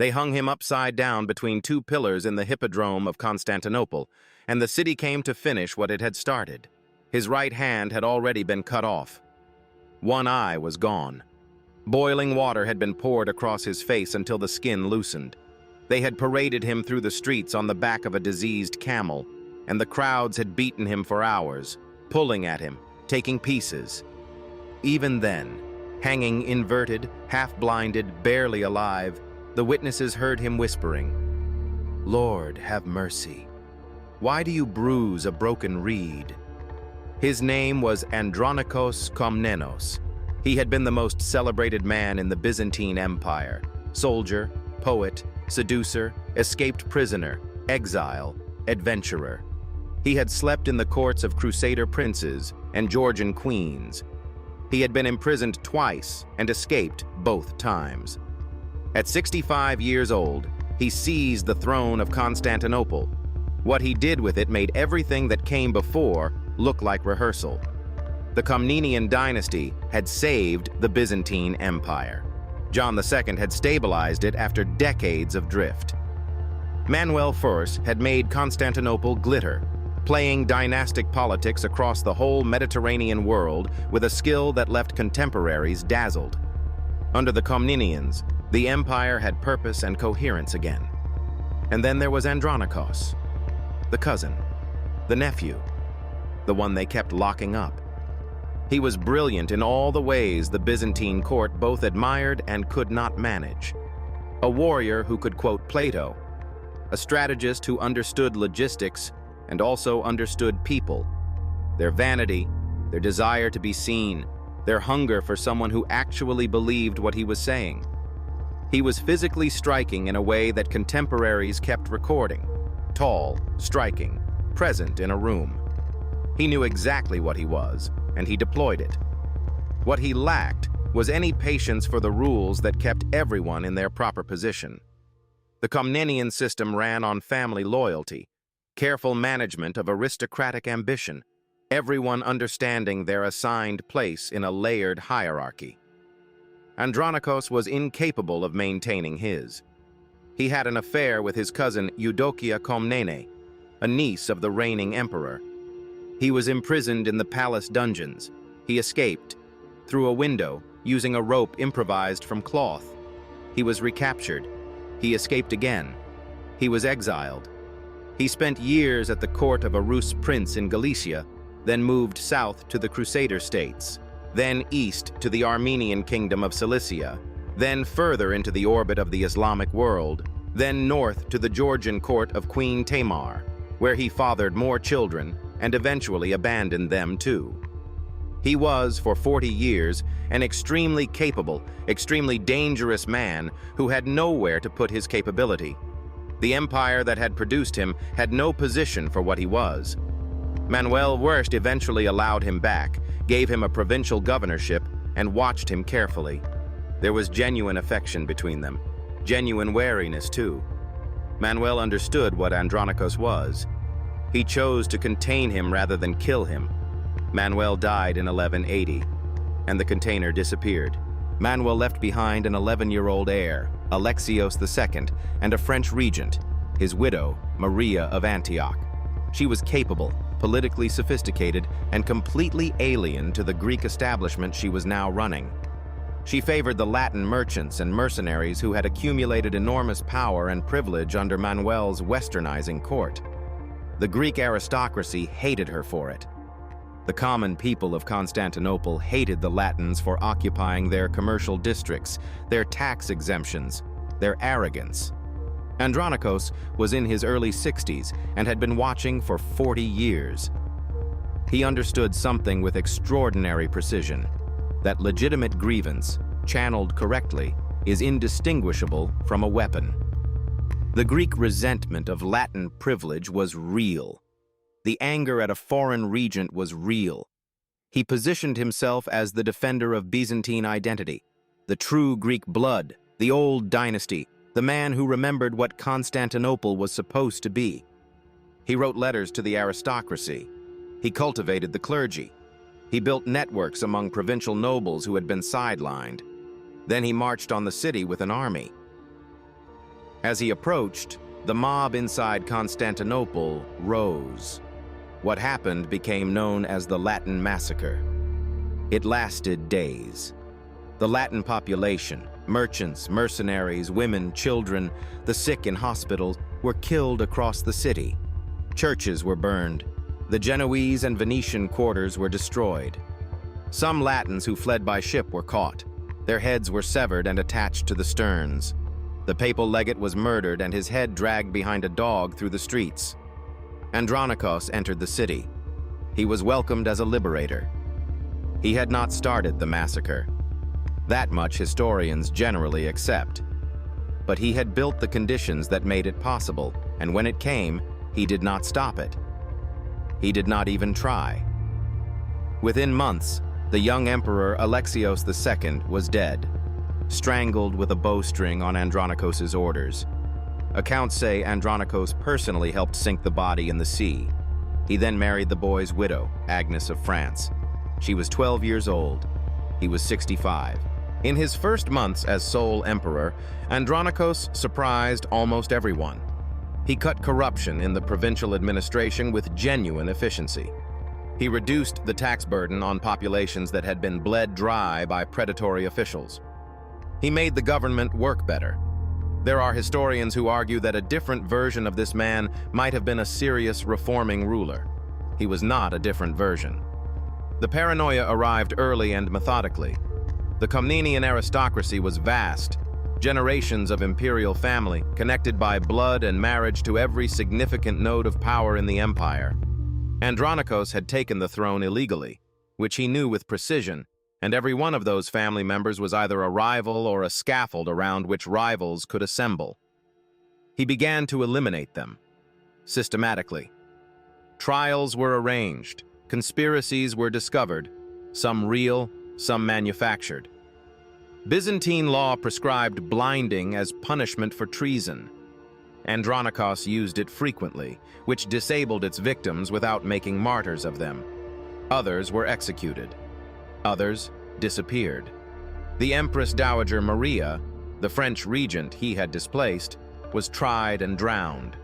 They hung him upside down between two pillars in the Hippodrome of Constantinople, and the city came to finish what it had started. His right hand had already been cut off. One eye was gone. Boiling water had been poured across his face until the skin loosened. They had paraded him through the streets on the back of a diseased camel, and the crowds had beaten him for hours, pulling at him, taking pieces. Even then, hanging inverted, half-blinded, barely alive, the witnesses heard him whispering, "Lord, have mercy. Why do you bruise a broken reed?" His name was Andronikos Komnenos. He had been the most celebrated man in the Byzantine Empire. Soldier, poet, seducer, escaped prisoner, exile, adventurer. He had slept in the courts of Crusader princes and Georgian queens. He had been imprisoned twice and escaped both times. At 65 years old, he seized the throne of Constantinople. What he did with it made everything that came before look like rehearsal. The Komnenian dynasty had saved the Byzantine Empire. John II had stabilized it after decades of drift. Manuel I had made Constantinople glitter, playing dynastic politics across the whole Mediterranean world with a skill that left contemporaries dazzled. Under the Komnenians, the empire had purpose and coherence again. And then there was Andronikos, the cousin, the nephew, the one they kept locking up. He was brilliant in all the ways the Byzantine court both admired and could not manage. A warrior who could quote Plato, a strategist who understood logistics and also understood people, their vanity, their desire to be seen, their hunger for someone who actually believed what he was saying. He was physically striking in a way that contemporaries kept recording. Tall, striking, present in a room. He knew exactly what he was, and he deployed it. What he lacked was any patience for the rules that kept everyone in their proper position. The Komnenian system ran on family loyalty, careful management of aristocratic ambition, everyone understanding their assigned place in a layered hierarchy. Andronikos was incapable of maintaining his. He had an affair with his cousin Eudokia Komnene, a niece of the reigning emperor. He was imprisoned in the palace dungeons. He escaped through a window using a rope improvised from cloth. He was recaptured. He escaped again. He was exiled. He spent years at the court of a Rus prince in Galicia, then moved south to the Crusader states, then east to the Armenian kingdom of Cilicia, then further into the orbit of the Islamic world, then north to the Georgian court of Queen Tamar, where he fathered more children and eventually abandoned them too. He was, for 40 years, an extremely capable, extremely dangerous man who had nowhere to put his capability. The empire that had produced him had no position for what he was. Manuel I eventually allowed him back, gave him a provincial governorship, and watched him carefully. There was genuine affection between them, genuine wariness too. Manuel understood what Andronikos was. He chose to contain him rather than kill him. Manuel died in 1180, and the container disappeared. Manuel left behind an 11-year-old heir, Alexios II, and a French regent, his widow, Maria of Antioch. She was capable, politically sophisticated, and completely alien to the Greek establishment she was now running. She favored the Latin merchants and mercenaries who had accumulated enormous power and privilege under Manuel's westernizing court. The Greek aristocracy hated her for it. The common people of Constantinople hated the Latins for occupying their commercial districts, their tax exemptions, their arrogance. Andronikos was in his early 60s and had been watching for 40 years. He understood something with extraordinary precision, that legitimate grievance, channeled correctly, is indistinguishable from a weapon. The Greek resentment of Latin privilege was real. The anger at a foreign regent was real. He positioned himself as the defender of Byzantine identity, the true Greek blood, the old dynasty, the man who remembered what Constantinople was supposed to be. He wrote letters to the aristocracy. He cultivated the clergy. He built networks among provincial nobles who had been sidelined. Then he marched on the city with an army. As he approached, the mob inside Constantinople rose. What happened became known as the Latin Massacre. It lasted days. The Latin population, merchants, mercenaries, women, children, the sick in hospitals, were killed across the city. Churches were burned. The Genoese and Venetian quarters were destroyed. Some Latins who fled by ship were caught. Their heads were severed and attached to the sterns. The papal legate was murdered and his head dragged behind a dog through the streets. Andronikos entered the city. He was welcomed as a liberator. He had not started the massacre. That much historians generally accept. But he had built the conditions that made it possible, and when it came, he did not stop it. He did not even try. Within months, the young emperor Alexios II was dead, strangled with a bowstring on Andronikos' orders. Accounts say Andronikos personally helped sink the body in the sea. He then married the boy's widow, Agnes of France. She was 12 years old. He was 65. In his first months as sole emperor, Andronikos surprised almost everyone. He cut corruption in the provincial administration with genuine efficiency. He reduced the tax burden on populations that had been bled dry by predatory officials. He made the government work better. There are historians who argue that a different version of this man might have been a serious reforming ruler. He was not a different version. The paranoia arrived early and methodically. The Komnenian aristocracy was vast, generations of imperial family, connected by blood and marriage to every significant node of power in the empire. Andronikos had taken the throne illegally, which he knew with precision, and every one of those family members was either a rival or a scaffold around which rivals could assemble. He began to eliminate them, systematically. Trials were arranged, conspiracies were discovered, some real, some manufactured. Byzantine law prescribed blinding as punishment for treason. Andronikos used it frequently, which disabled its victims without making martyrs of them. Others were executed. Others disappeared. The Empress Dowager Maria, the French regent he had displaced, was tried and drowned.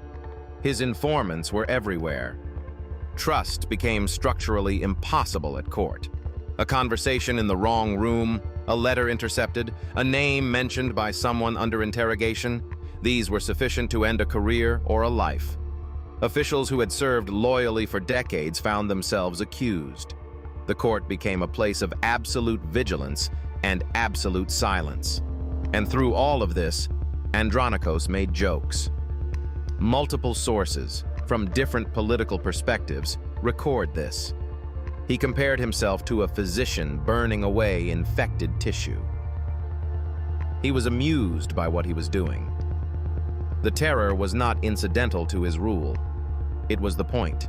His informants were everywhere. Trust became structurally impossible at court. A conversation in the wrong room, a letter intercepted, a name mentioned by someone under interrogation, these were sufficient to end a career or a life. Officials who had served loyally for decades found themselves accused. The court became a place of absolute vigilance and absolute silence. And through all of this, Andronikos made jokes. Multiple sources, from different political perspectives, record this. He compared himself to a physician burning away infected tissue. He was amused by what he was doing. The terror was not incidental to his rule. It was the point.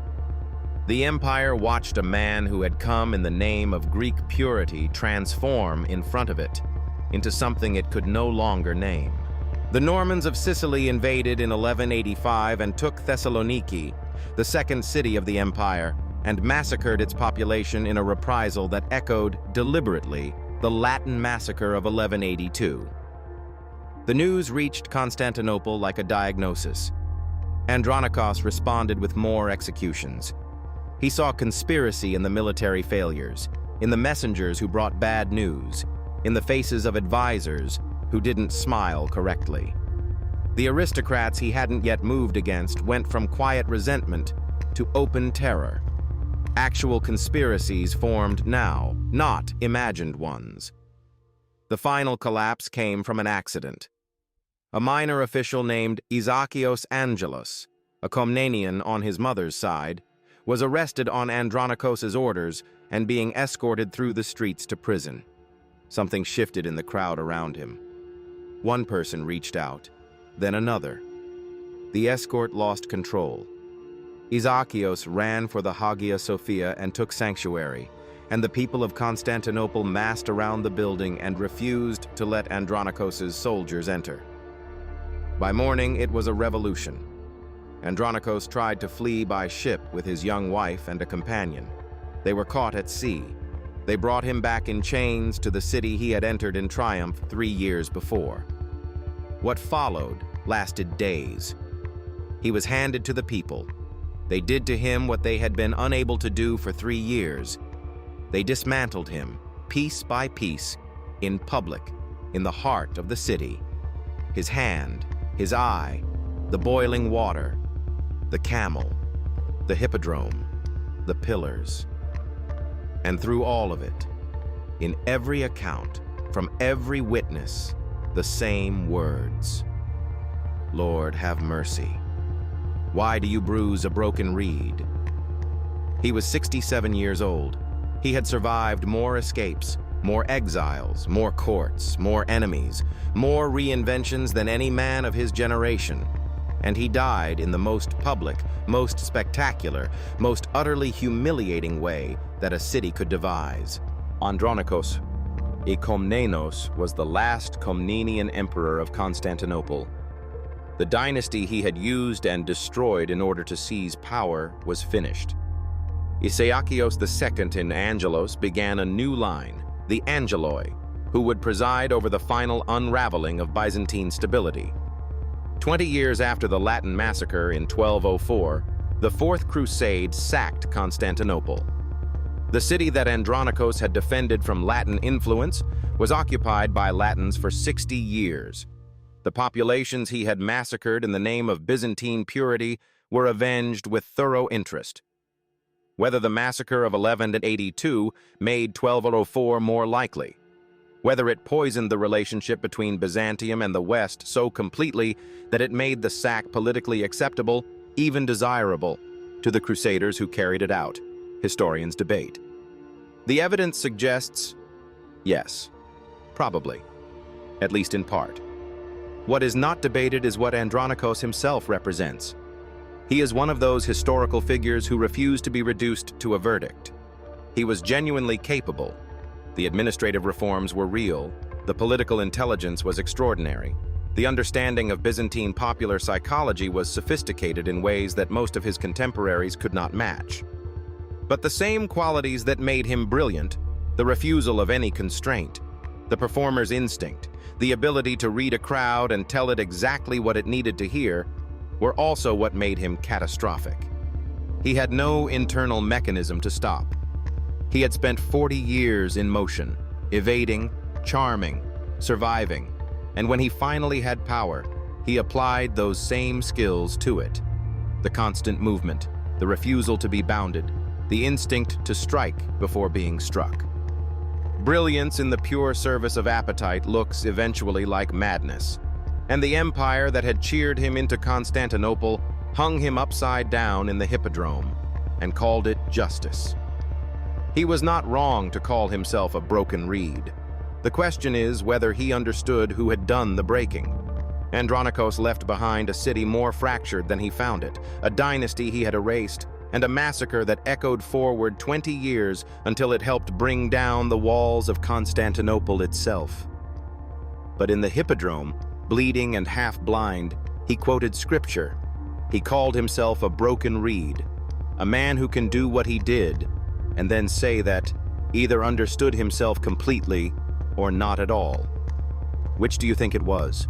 The empire watched a man who had come in the name of Greek purity transform in front of it into something it could no longer name. The Normans of Sicily invaded in 1185 and took Thessaloniki, the second city of the empire, and massacred its population in a reprisal that echoed, deliberately, the Latin massacre of 1182. The news reached Constantinople like a diagnosis. Andronikos responded with more executions. He saw conspiracy in the military failures, in the messengers who brought bad news, in the faces of advisors who didn't smile correctly. The aristocrats he hadn't yet moved against went from quiet resentment to open terror. Actual conspiracies formed now, not imagined ones. The final collapse came from an accident. A minor official named Isakios Angelos, a Komnenian on his mother's side, was arrested on Andronikos' orders and being escorted through the streets to prison. Something shifted in the crowd around him. One person reached out, then another. The escort lost control. Isakios ran for the Hagia Sophia and took sanctuary, and the people of Constantinople massed around the building and refused to let Andronikos' soldiers enter. By morning, it was a revolution. Andronikos tried to flee by ship with his young wife and a companion. They were caught at sea. They brought him back in chains to the city he had entered in triumph 3 years before. What followed lasted days. He was handed to the people. They did to him what they had been unable to do for 3 years. They dismantled him, piece by piece, in public, in the heart of the city. His hand, his eye, the boiling water, the camel, the hippodrome, the pillars. And through all of it, in every account, from every witness, the same words: "Lord, have mercy. Why do you bruise a broken reed?" He was 67 years old. He had survived more escapes, more exiles, more courts, more enemies, more reinventions than any man of his generation. And he died in the most public, most spectacular, most utterly humiliating way that a city could devise. Andronikos I Komnenos was the last Komnenian emperor of Constantinople. The dynasty he had used and destroyed in order to seize power was finished. Isakios II in Angelos began a new line, the Angeloi, who would preside over the final unraveling of Byzantine stability. 20 years after the Latin massacre in 1204, the Fourth Crusade sacked Constantinople. The city that Andronikos had defended from Latin influence was occupied by Latins for 60 years. The populations he had massacred in the name of Byzantine purity were avenged with thorough interest. Whether the massacre of 1182 made 1204 more likely, whether it poisoned the relationship between Byzantium and the West so completely that it made the sack politically acceptable, even desirable, to the crusaders who carried it out, historians debate. The evidence suggests, yes, probably, at least in part. What is not debated is what Andronikos himself represents. He is one of those historical figures who refuse to be reduced to a verdict. He was genuinely capable. The administrative reforms were real. The political intelligence was extraordinary. The understanding of Byzantine popular psychology was sophisticated in ways that most of his contemporaries could not match. But the same qualities that made him brilliant, the refusal of any constraint, the performer's instinct, the ability to read a crowd and tell it exactly what it needed to hear, were also what made him catastrophic. He had no internal mechanism to stop. He had spent 40 years in motion, evading, charming, surviving, and when he finally had power, he applied those same skills to it. The constant movement, the refusal to be bounded, the instinct to strike before being struck. Brilliance in the pure service of appetite looks eventually like madness, and the empire that had cheered him into Constantinople hung him upside down in the Hippodrome and called it justice. He was not wrong to call himself a broken reed. The question is whether he understood who had done the breaking. Andronikos left behind a city more fractured than he found it, a dynasty he had erased, and a massacre that echoed forward 20 years until it helped bring down the walls of Constantinople itself. But in the Hippodrome, bleeding and half-blind, he quoted scripture. He called himself a broken reed, a man who can do what he did, and then say that either understood himself completely or not at all. Which do you think it was?